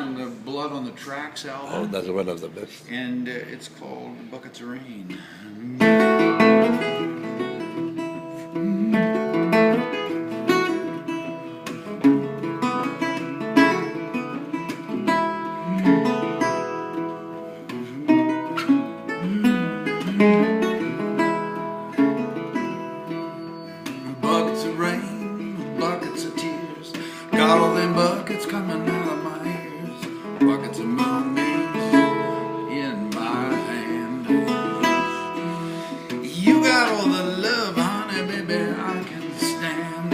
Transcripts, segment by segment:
from the Blood on the Tracks album. Oh, that's one of the best. And it's called Buckets of Rain. Buckets of rain, buckets of tears, got all them buckets coming out of my ears. Buckets of moonbeams in my hand. You got all the love, honey, baby, I can stand.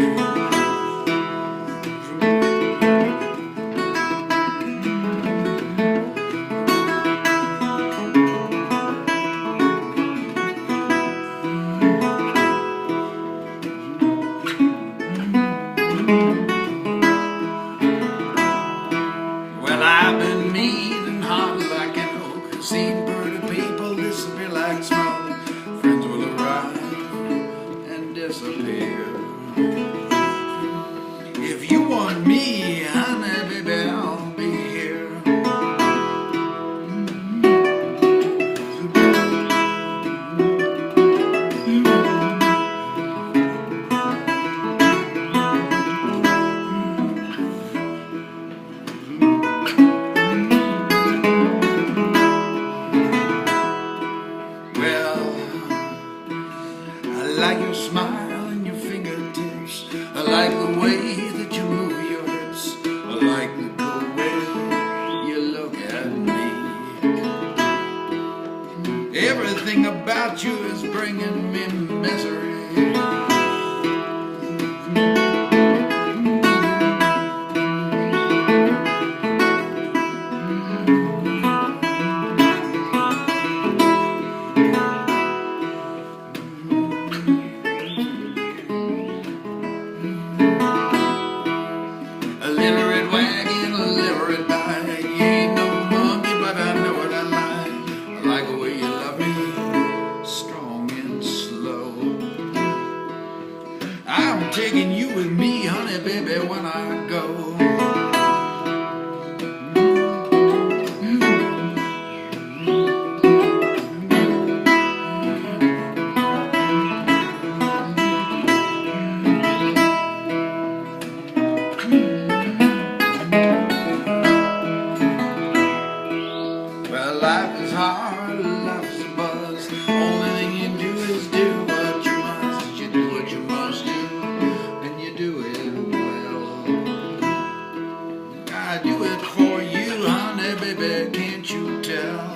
Well, I've been mean and hot like an oak, seen pretty people disappear like smoke. Friends will arrive and disappear. If you want me, honey, baby, I'll be here. Well, I like your smile and your fingertips. I like the way that you move your hips. I like the cool way you look at me. Everything about you is bringing me misery. A little red wagon, a little red bag. You ain't no monkey, but I know what I like. I like the way you love me, strong and slow. I'm taking you with me, honey, baby, when I go. Well, life is hard, life is a buzz. Only thing you do is do what you must. You do what you must do, and you do it well. I do it for you, honey, baby, can't you tell?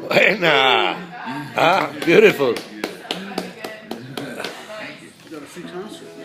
Buena. Ah, beautiful.